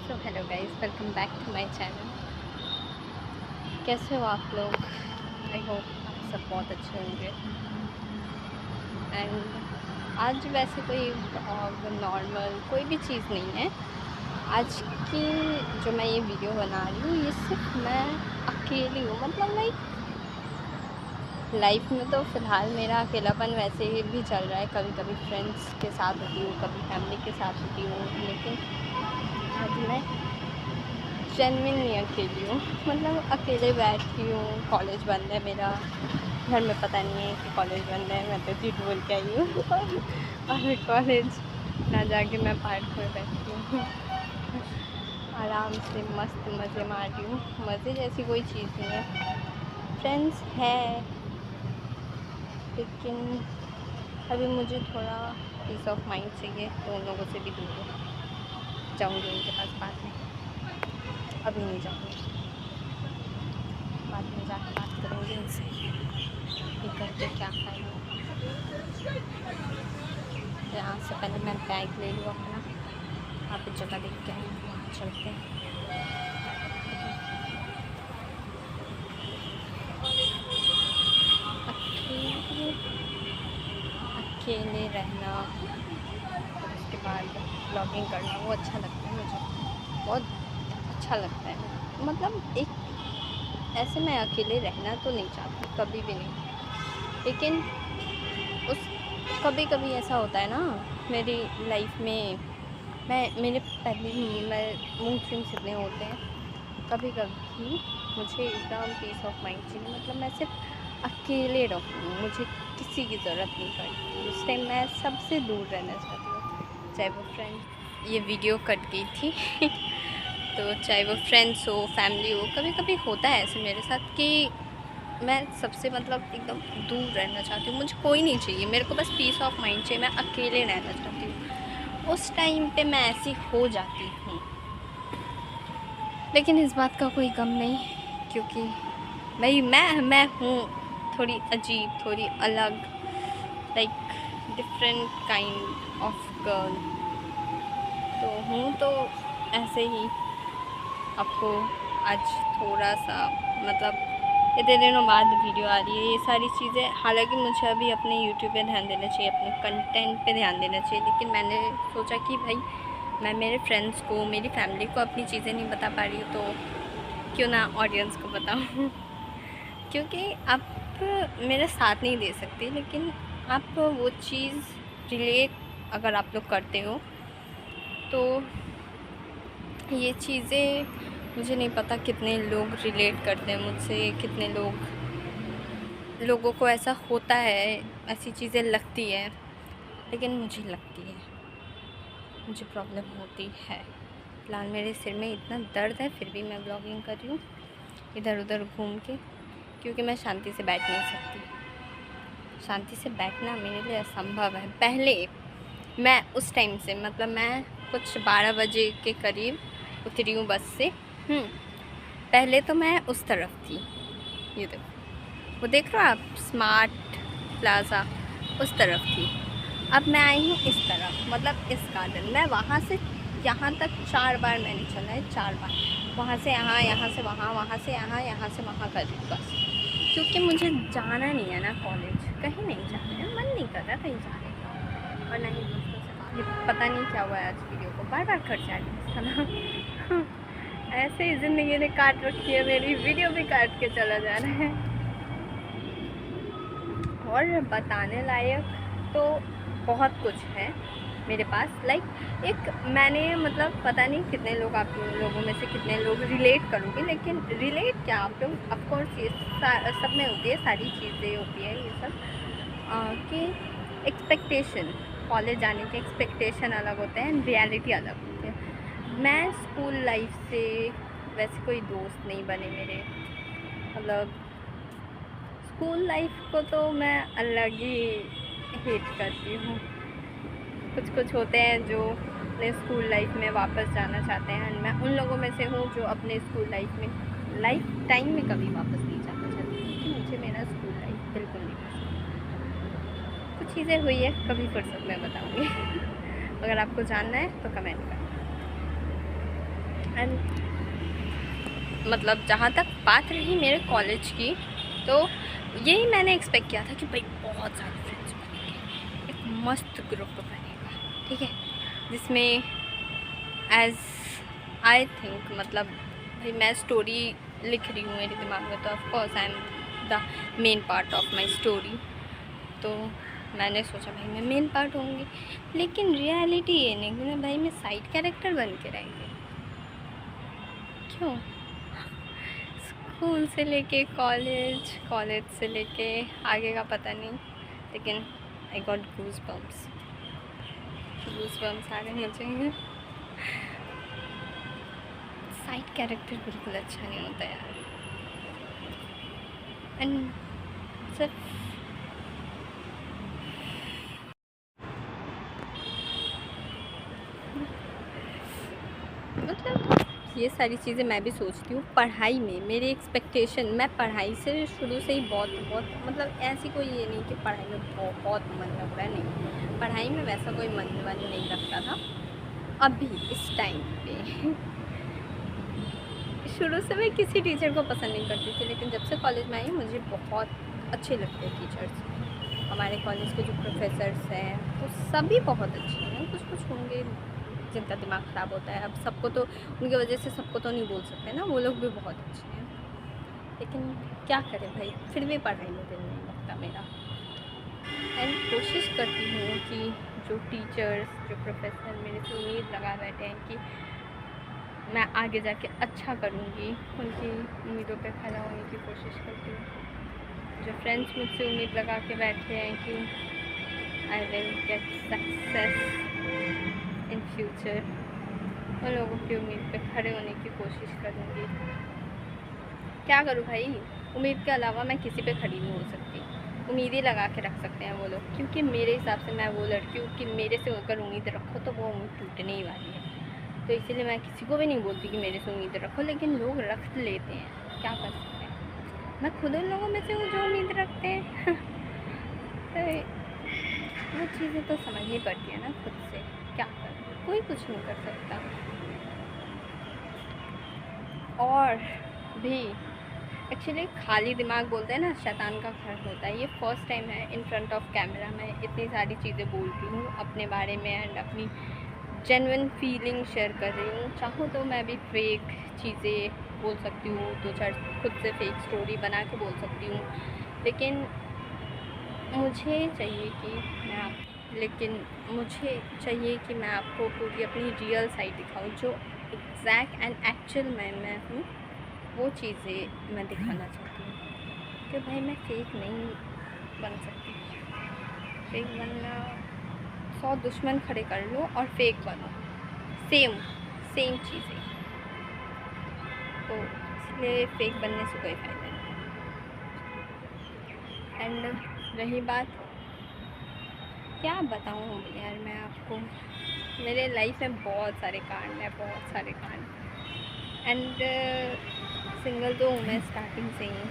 So hello guys, welcome back to my channel. कैसे हो आप लोग? आई होप आप सब बहुत अच्छे होंगे। एंड आज वैसे कोई ब्लॉग नॉर्मल कोई भी चीज़ नहीं है। आज की जो मैं ये वीडियो बना रही हूँ, ये सिर्फ मैं अकेली हूँ। मतलब लाइफ में तो फ़िलहाल मेरा अकेलापन वैसे भी चल रहा है। कभी कभी फ्रेंड्स के साथ होती हूँ, कभी फैमिली के साथ होती हूँ, लेकिन आज मैं जेन्युइनली अकेली हूँ। मतलब अकेले बैठी हूँ। कॉलेज बंद है मेरा, घर में पता नहीं है कि कॉलेज बंद है। मैं तो झूठ बोल के आई हूँ और कॉलेज ना जाके मैं पार्क में बैठी हूँ। आराम से मस्त मज़े मार रही हूँ। मज़े जैसी कोई चीज़ नहीं है। फ्रेंड्स है, लेकिन अभी मुझे थोड़ा पीस ऑफ माइंड चाहिए, तो उन लोगों से भी दूर जाऊँगी उनके पास बाद में। अभी नहीं जाऊँगी, बाद में जाकर बात करेंगे उनसे कि करके क्या फ़ायदा। यहाँ से पहले मैं बैग ले लूँ अपना। वहाँ पे जगह देख के आए, वहाँ चलते हैं। अकेले अकेले रहना, उसके बाद ब्लॉगिंग करना, वो अच्छा लगता है मुझे, बहुत अच्छा लगता है। मतलब एक ऐसे मैं अकेले रहना तो नहीं चाहती, कभी भी नहीं। लेकिन उस कभी कभी ऐसा होता है ना मेरी लाइफ में। मेरे पहले मैं मूड स्विंग्स इतने होते हैं। कभी कभी मुझे एकदम पीस ऑफ माइंड चाहिए। मतलब मैं सिर्फ अकेले रहूँ, मुझे किसी की ज़रूरत नहीं पड़ती। उस टाइम मैं सबसे दूर रहना चाहती हूँ, चाहे वो फ्रेंड। ये वीडियो कट गई थी तो चाहे वो फ्रेंड्स हो, फैमिली हो, कभी कभी होता है ऐसे मेरे साथ कि मैं सबसे मतलब एकदम दूर रहना चाहती हूँ। मुझे कोई नहीं चाहिए, मेरे को बस पीस ऑफ माइंड चाहिए। मैं अकेले रहना चाहती हूँ। उस टाइम पे मैं ऐसी हो जाती हूँ, लेकिन इस बात का कोई गम नहीं, क्योंकि भाई मैं हूँ थोड़ी अजीब, थोड़ी अलग, like different kind of girl तो हूँ। तो ऐसे ही आपको आज थोड़ा सा मतलब इतने दिनों बाद वीडियो आ रही है, ये सारी चीज़ें। हालांकि मुझे अभी अपने यूट्यूब पे ध्यान देना चाहिए, अपने कंटेंट पे ध्यान देना चाहिए, लेकिन मैंने सोचा कि भाई मैं मेरे फ्रेंड्स को, मेरी फैमिली को अपनी चीज़ें नहीं बता पा रही हूँ, तो क्यों ना ऑडियंस को बताऊँ क्योंकि आप मेरा साथ नहीं दे सकते, लेकिन आप वो चीज़ रिलेट अगर आप लोग करते हो तो ये चीज़ें, मुझे नहीं पता कितने लोग रिलेट करते हैं मुझसे, कितने लोगों को ऐसा होता है, ऐसी चीज़ें लगती है, लेकिन मुझे लगती है, मुझे प्रॉब्लम होती है। फिलहाल मेरे सिर में इतना दर्द है, फिर भी मैं ब्लॉगिंग कर रही हूँ इधर उधर घूम के, क्योंकि मैं शांति से बैठ नहीं सकती। शांति से बैठना मेरे लिए असंभव है। पहले मैं उस टाइम से, मतलब मैं कुछ 12 बजे के करीब उतरी हूँ बस से। पहले तो मैं उस तरफ थी, ये देखो, वो देख रहे हो आप, स्मार्ट प्लाज़ा, उस तरफ थी। अब मैं आई हूँ इस तरफ, मतलब इस गार्डन। मैं वहाँ से यहाँ तक 4 बार मैंने चला है, 4 बार। वहाँ से यहाँ, यहाँ से वहाँ, वहाँ से यहाँ, यहाँ से वहाँ कर रही हूँ बस, क्योंकि मुझे जाना नहीं है ना कॉलेज, कहीं नहीं जाना है, मन नहीं कर रहा कहीं जाने का, और ना ही दोस्तों से बात। ये पता नहीं क्या हुआ है, आज वीडियो को बार बार कट जा रही है ना ऐसे ही ज़िंदगी ने काट रखी है मेरी, वीडियो भी काट के चला जा रहा है। और बताने लायक तो बहुत कुछ है मेरे पास। लाइक एक मैंने, मतलब पता नहीं कितने लोग, आप लोगों में से कितने लोग रिलेट करोगे, लेकिन रिलेट क्या, आप लोग ऑफकोर्स ये सब में होती है, सारी चीज़ें होती है ये सब कि एक्सपेक्टेशन, कॉलेज जाने के एक्सपेक्टेशन अलग होते हैं, रियलिटी अलग होती है। मैं स्कूल लाइफ से वैसे कोई दोस्त नहीं बने मेरे, मतलब स्कूल लाइफ को तो मैं अलग ही हेट करती हूँ। कुछ होते हैं जो अपने स्कूल लाइफ में वापस जाना चाहते हैं, मैं उन लोगों में से हूँ जो अपने स्कूल लाइफ टाइम में कभी वापस नहीं जाना चाहती, क्योंकि मुझे मेरा स्कूल लाइफ बिल्कुल नहीं पसंद। कुछ चीज़ें हुई है, कभी फुर्सत में बताऊँगी अगर आपको जानना है तो कमेंट करें। एंड मतलब जहाँ तक बात रही मेरे कॉलेज की, तो यही मैंने एक्सपेक्ट किया था कि भाई बहुत सारे फ्रेंड्स बनेंगे, एक मस्त ग्रुप बनेगा, ठीक है, जिसमें एज आई थिंक मतलब भाई मैं स्टोरी लिख रही हूँ मेरे दिमाग में, तो of course I am the main part of my story. तो मैंने सोचा भाई मैं मेन पार्ट होंगी, लेकिन रियलिटी ये नहीं कि भाई मैं साइड कैरेक्टर बन के रहेंगे। क्यों? स्कूल से लेके कॉलेज, कॉलेज से लेके आगे का पता नहीं, लेकिन आई गॉट गूज बम्प्स आ गए मुझे। साइड कैरेक्टर बिल्कुल अच्छा नहीं होता यार। एंड सिर्फ मतलब ये सारी चीज़ें मैं भी सोचती हूँ पढ़ाई में। मेरी एक्सपेक्टेशन, मैं पढ़ाई से शुरू से ही बहुत मतलब ऐसी कोई ये नहीं कि पढ़ाई में बहुत मन लग रहा है, नहीं, पढ़ाई में वैसा कोई मन नहीं लगता था अभी इस टाइम पे। शुरू से मैं किसी टीचर को पसंद नहीं करती थी, लेकिन जब से कॉलेज में आई मुझे बहुत अच्छे लगते हैं टीचर्स। हमारे कॉलेज के जो प्रोफेसर्स हैं वो सभी बहुत अच्छे हैं। कुछ होंगे जिनका दिमाग ख़राब होता है, अब सबको तो उनकी वजह से सबको तो नहीं बोल सकते ना, वो लोग भी बहुत अच्छे हैं, लेकिन क्या करें भाई, फिर भी पढ़ाई में दिल नहीं लगता मेरा। एंड कोशिश करती हूँ कि जो टीचर्स, जो प्रोफेसर मेरे से उम्मीद लगा बैठे हैं कि मैं आगे जाके अच्छा करूँगी, उनकी उम्मीदों पे खड़ा होने की कोशिश करती हूँ। जो फ्रेंड्स मुझसे उम्मीद लगा के बैठे हैं कि I will get success in future, उन लोगों की उम्मीद पे खड़े होने की कोशिश करूँगी। क्या करूँ भाई, उम्मीद के अलावा मैं किसी पे खड़ी नहीं हो सकती। उम्मीद ही लगा के रख सकते हैं वो लोग, क्योंकि मेरे हिसाब से मैं वो लड़की हूँ कि मेरे से अगर उम्मीद रखो तो वो उम्मीद टूटने ही वाली है। तो इसीलिए मैं किसी को भी नहीं बोलती कि मेरे से उम्मीद रखो, लेकिन लोग रख लेते हैं, क्या कर सकते हैं। मैं खुद उन लोगों में से हूँ जो उम्मीद रखते हैं। तो वो चीज़ें तो समझनी पड़ती है ना खुद से, क्या कर, कोई कुछ नहीं कर सकता। और भी एक्चुअली खाली दिमाग बोलते हैं ना, शैतान का घर होता है। ये फर्स्ट टाइम है इन फ्रंट ऑफ कैमरा मैं इतनी सारी चीज़ें बोल रही हूँ अपने बारे में, एंड अपनी जेन्युइन फीलिंग शेयर कर रही हूँ। चाहूँ तो मैं भी फेक चीज़ें बोल सकती हूँ, दो चार खुद से फेक स्टोरी बना के बोल सकती हूँ, लेकिन मुझे चाहिए कि मैं आपको पूरी अपनी रियल साइड दिखाऊँ, जो एग्जैक्ट एंड एक्चुअल मैं हूँ, वो चीज़ें मैं दिखाना चाहती हूँ। कि भाई मैं फेक नहीं बन सकती, फेक बनना 100 दुश्मन खड़े कर लो और फेक बनो, सेम चीज़ें, तो इसलिए फेक बनने से कोई फ़ायदा नहीं। एंड रही बात, क्या बताऊँ यार मैं आपको, मेरे लाइफ में बहुत सारे कांड हैं, एंड सिंगल तो हूँ मैं स्टार्टिंग से ही,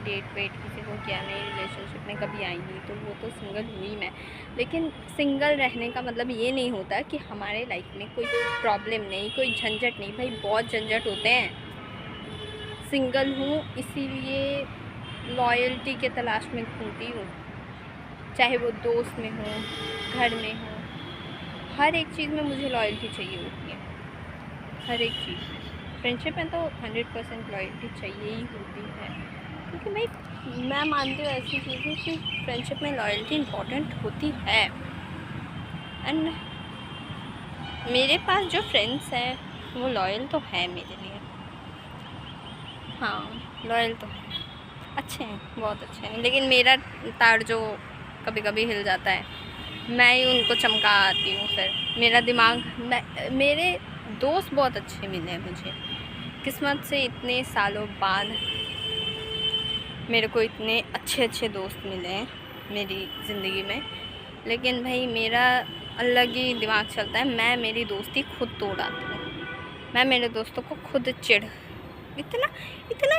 डेट वेट किसी को किया नहीं, रिलेशनशिप में कभी आई नहीं, तो वो तो सिंगल हुई मैं। लेकिन सिंगल रहने का मतलब ये नहीं होता कि हमारे लाइफ में कोई प्रॉब्लम नहीं, कोई झंझट नहीं। भाई बहुत झंझट होते हैं। सिंगल हूँ इसीलिए लॉयल्टी के तलाश में घूमती हूँ, चाहे वो दोस्त में हो, घर में हो, हर एक चीज़ में मुझे लॉयल्टी चाहिए होती है, हर एक चीज़ में। फ्रेंडशिप में तो 100% लॉयल्टी चाहिए ही होती है, क्योंकि भाई मैं मानती हूँ ऐसी चीज़ें कि फ्रेंडशिप में लॉयल्टी इम्पॉर्टेंट होती है। एंड मेरे पास जो फ्रेंड्स हैं वो लॉयल तो है मेरे लिए, हाँ लॉयल तो है, अच्छे हैं, बहुत अच्छे हैं, लेकिन मेरा तार जो कभी कभी हिल जाता है, मैं ही उनको चमका आती हूँ। फिर मेरा दिमाग, मेरे दोस्त बहुत अच्छे मिले हैं मुझे, किस्मत से इतने सालों बाद मेरे को इतने अच्छे दोस्त मिले हैं मेरी ज़िंदगी में। लेकिन भाई मेरा अलग ही दिमाग चलता है, मैं मेरी दोस्ती खुद तोड़ आती हूँ, मैं मेरे दोस्तों को खुद इतना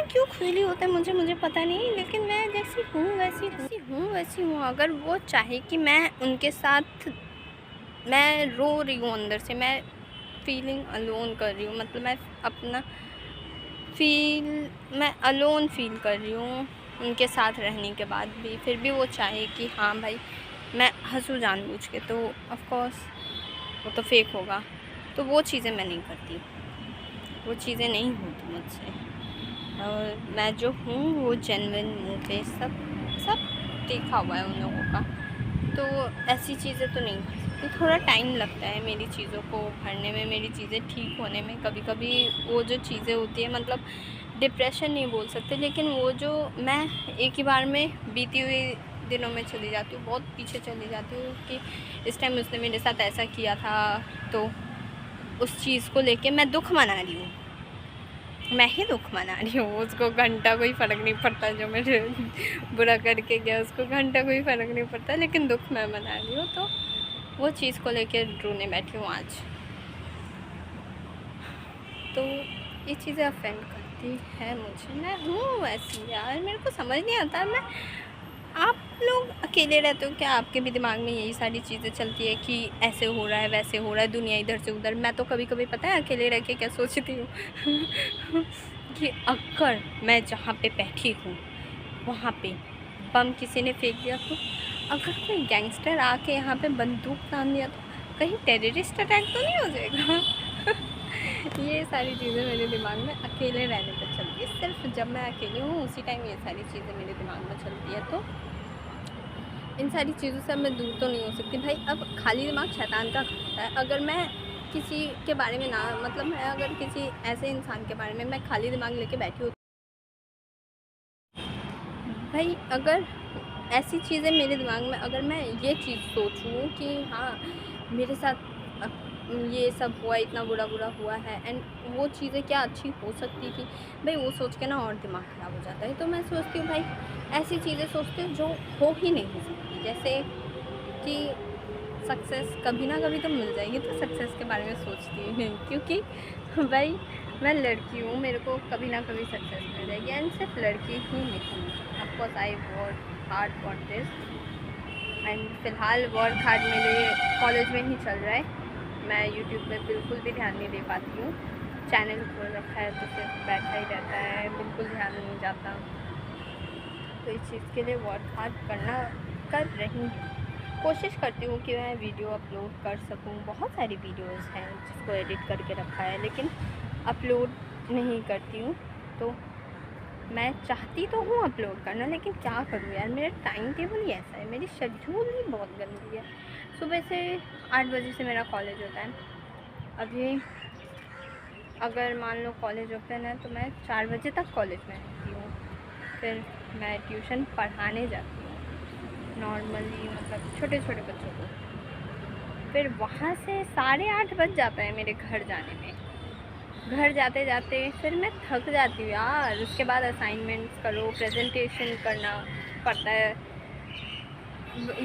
क्यों खुजली होता है मुझे पता नहीं, लेकिन मैं जैसी हूँ वैसी हूँ। अगर वो चाहे कि मैं उनके साथ, मैं रो रही हूँ अंदर से, मैं फीलिंग अलोन कर रही हूँ, मतलब मैं अलोन फील कर रही हूँ उनके साथ रहने के बाद भी। फिर भी वो चाहे कि हाँ भाई मैं हंसूँ जानबूझ के, तो ऑफ कोर्स वो तो फेक होगा। तो वो चीज़ें मैं नहीं करती, वो चीज़ें नहीं होती मुझसे, और मैं जो हूँ वो जेन्युइन मुँह पे सब देखा हुआ है उन लोगों का। तो ऐसी चीज़ें तो नहीं कर सकती, थोड़ा टाइम लगता है मेरी चीज़ों को भरने में, मेरी चीज़ें ठीक होने में। कभी कभी वो जो चीज़ें होती है, मतलब डिप्रेशन नहीं बोल सकते, लेकिन वो जो मैं एक ही बार में बीती हुई दिनों में चली जाती हूँ, बहुत पीछे चली जाती हूँ कि इस टाइम उसने मेरे साथ ऐसा किया था, तो उस चीज़ को लेके मैं दुख मना रही हूँ, मैं ही दुख मना रही हूँ। उसको घंटा कोई फ़र्क नहीं पड़ता, जो मेरे बुरा करके गया उसको घंटा कोई फ़र्क नहीं पड़ता, लेकिन दुख मैं मना रही हूँ। तो वो चीज़ को लेके रोने बैठी हूँ आज। तो ये चीज़ें अफेंड करती है मुझे, मैं हूँ ऐसी यार, मेरे को समझ नहीं आता। आप लोग अकेले रहते हो क्या? आपके भी दिमाग में यही सारी चीज़ें चलती है कि ऐसे हो रहा है, वैसे हो रहा है, दुनिया इधर से उधर। मैं तो कभी कभी पता है अकेले रह के क्या सोचती हूँ कि अगर मैं जहाँ पे बैठी हूँ वहाँ पे बम किसी ने फेंक दिया, तो अगर कोई गैंगस्टर आके यहाँ पे बंदूक तान दिया, तो कहीं टेररिस्ट अटैक तो नहीं हो जाएगा? ये सारी चीज़ें मेरे दिमाग में अकेले रहने पर चलती है। सिर्फ जब मैं अकेले हूँ उसी टाइम ये सारी चीज़ें मेरे दिमाग में चलती है। तो इन सारी चीज़ों से मैं दूर तो नहीं हो सकती भाई। अब खाली दिमाग शैतान का खाता है। अगर मैं किसी के बारे में ना, मतलब मैं अगर किसी ऐसे इंसान के बारे में मैं खाली दिमाग लेके बैठी हूँ भाई, अगर ऐसी चीज़ें मेरे दिमाग में, अगर मैं ये चीज़ सोचूं कि हाँ मेरे साथ ये सब हुआ, इतना बुरा हुआ है, एंड वो चीज़ें क्या अच्छी हो सकती थी भाई, वो सोच के ना और दिमाग ख़राब हो जाता है। तो मैं सोचती हूँ भाई ऐसी चीज़ें सोचती हूँ जो हो ही नहीं सकती, जैसे कि सक्सेस कभी ना कभी तो मिल जाएगी, तो सक्सेस के बारे में सोचती ही नहीं, क्योंकि भाई मैं लड़की हूँ, मेरे को कभी ना कभी सक्सेस मिल जाएगी। एंड सिर्फ लड़की ही नहीं, of course I work hard for this, and फ़िलहाल वर्क हार्ड मेरे कॉलेज में ही चल रहा है। मैं यूट्यूब पे बिल्कुल भी ध्यान नहीं दे पाती हूँ, चैनल खोल रखा है तो सिर्फ बैठा ही रहता है, बिल्कुल ध्यान नहीं जाता। तो इस चीज़ के लिए वर्क हार्ड कर रही हूँ, कोशिश करती हूँ कि मैं वीडियो अपलोड कर सकूँ। बहुत सारी वीडियोस हैं जिसको एडिट करके रखा है, लेकिन अपलोड नहीं करती हूँ। तो मैं चाहती तो हूँ अपलोड करना, लेकिन क्या करूँ यार, मेरा टाइम टेबल ही ऐसा है, मेरी शेड्यूल ही बहुत गंदी है। सुबह से 8 बजे से मेरा कॉलेज होता है। अभी अगर मान लो कॉलेज ओपन है तो मैं 4 बजे तक कॉलेज में रहती हूँ, फिर मैं ट्यूशन पढ़ाने जाती हूँ नॉर्मली, मतलब छोटे छोटे बच्चों को। फिर वहाँ से 8:30 बज जाता है मेरे घर जाने में। घर जाते जाते फिर मैं थक जाती हूँ यार। उसके बाद असाइनमेंट्स करो, प्रेजेंटेशन करना पड़ता है,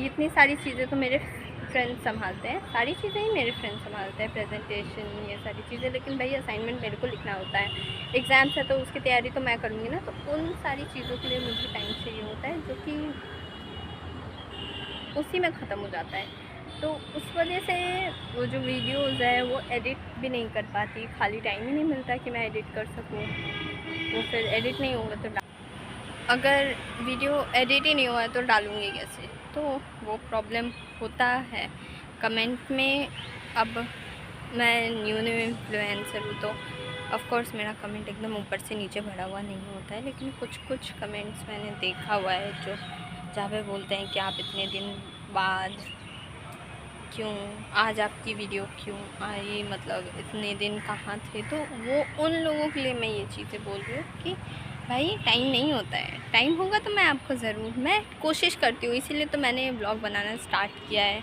इतनी सारी चीज़ें तो मेरे फ्रेंड्स संभालते हैं, सारी चीज़ें ही मेरे फ्रेंड्स संभालते हैं, प्रेजेंटेशन ये सारी चीज़ें। लेकिन भाई असाइनमेंट मेरे को लिखना होता है, एग्ज़ाम्स है तो उसकी तैयारी तो मैं करूँगी ना। तो उन सारी चीज़ों के लिए मुझे टाइम चाहिए होता है, जो कि उसी में ख़त्म हो जाता है। तो उस वजह से वो जो वीडियोज़ है वो एडिट भी नहीं कर पाती, खाली टाइम ही नहीं मिलता कि मैं एडिट कर सकूँ। वो फिर एडिट नहीं होगा तो अगर वीडियो एडिट ही नहीं हुआ है तो डालूँगी कैसे? तो वो प्रॉब्लम होता है कमेंट में। अब मैं न्यू इन्फ्लुएंसर हूँ, तो ऑफ़ कोर्स मेरा कमेंट एकदम ऊपर से नीचे भरा हुआ नहीं होता है, लेकिन कुछ कमेंट्स मैंने देखा हुआ है जो जहाँ पे बोलते हैं कि आप इतने दिन बाद क्यों, आज आपकी वीडियो क्यों आई, मतलब इतने दिन कहाँ थे। तो वो उन लोगों के लिए मैं ये चीज़ें बोल रही हूँ कि भाई टाइम नहीं होता है, टाइम होगा तो मैं आपको ज़रूर, मैं कोशिश करती हूँ। इसीलिए तो मैंने ब्लॉग बनाना स्टार्ट किया है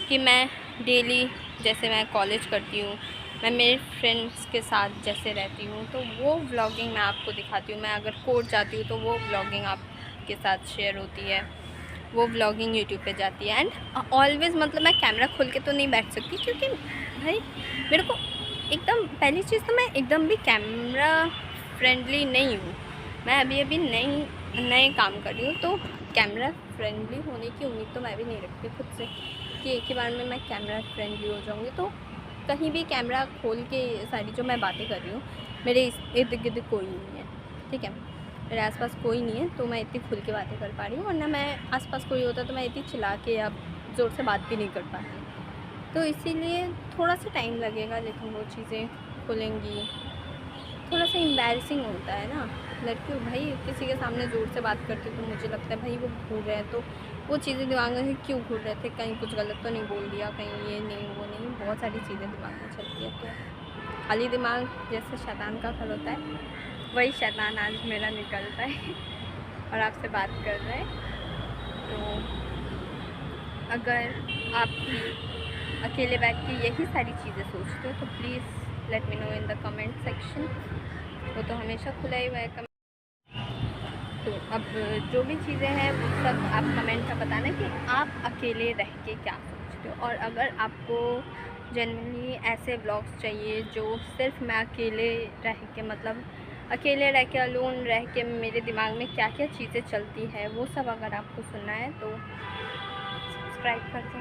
कि मैं डेली, जैसे मैं कॉलेज करती हूँ, मैं मेरे फ्रेंड्स के साथ जैसे रहती हूँ, तो वो व्लॉगिंग मैं आपको दिखाती हूँ। मैं अगर कोर्ट जाती हूँ तो वो व्लॉगिंग आपके साथ शेयर होती है, वो व्लॉगिंग यूट्यूब पे जाती है। एंड ऑलवेज़, मतलब मैं कैमरा खोल के तो नहीं बैठ सकती, क्योंकि भाई मेरे को एकदम, पहली चीज़ तो मैं एकदम भी कैमरा फ्रेंडली नहीं हूँ। मैं अभी नए काम कर रही हूँ, तो कैमरा फ्रेंडली होने की उम्मीद तो मैं भी नहीं रखती खुद से कि एक ही बार में मैं कैमरा फ्रेंडली हो जाऊँगी। तो कहीं भी कैमरा खोल के सारी जो मैं बातें कर रही हूँ, मेरे इर्द गिर्द कोई नहीं है, ठीक है, मेरे आसपास कोई नहीं है, तो मैं इतनी खुल के बातें कर पा रही हूँ, वरना मैं आसपास कोई होता तो मैं इतनी चिल्ला के या ज़ोर से बात भी नहीं कर पाती। तो इसीलिए थोड़ा सा टाइम लगेगा, लेकिन वो चीज़ें खुलेंगी। थोड़ा सा एम्बैरसिंग होता है ना लड़कियों, भाई किसी के सामने ज़ोर से बात करती हूँ तो मुझे लगता है भाई वो घूर रहे हैं, तो वो चीज़ें दिमाग में क्यों घूर रहे थे, कहीं कुछ गलत तो नहीं बोल दिया, कहीं ये नहीं वो नहीं, बहुत सारी चीज़ें दिमाग में चलती है। तो खाली दिमाग जैसे शैतान का घर होता है, वही शैतान आज मेरा निकलता है और आपसे बात कर रहा है। तो अगर आप भी अकेले बैठ के यही सारी चीज़ें सोचते हो तो please let me know in the comment section, वो तो हमेशा खुला ही हुआ है। तो अब जो भी चीज़ें हैं वो सब आप कमेंट में बताना कि आप अकेले रह के क्या सोचते हो, और अगर आपको जनरली ऐसे ब्लॉग्स चाहिए जो सिर्फ मैं अकेले रह के, मतलब अकेले रह के, अलोन रह के मेरे दिमाग में क्या क्या चीज़ें चलती है, वो सब अगर आपको सुनना है तो सब्सक्राइब कर दो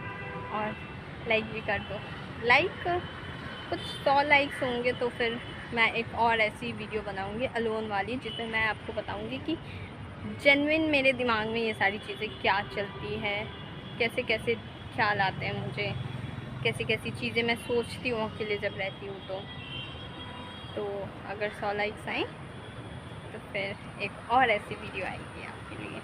और लाइक भी कर दो। लाइक कुछ 100 लाइक्स होंगे तो फिर मैं एक और ऐसी वीडियो बनाऊंगी अलोन वाली, जिसमें मैं आपको बताऊंगी कि जेन्युइन मेरे दिमाग में ये सारी चीज़ें क्या चलती है, कैसे कैसे ख्याल आते हैं मुझे, कैसी कैसी चीज़ें मैं सोचती हूँ अकेले जब रहती हूँ। तो अगर 100 लाइक्स आएँ तो फिर एक और ऐसी वीडियो आएगी आपके लिए।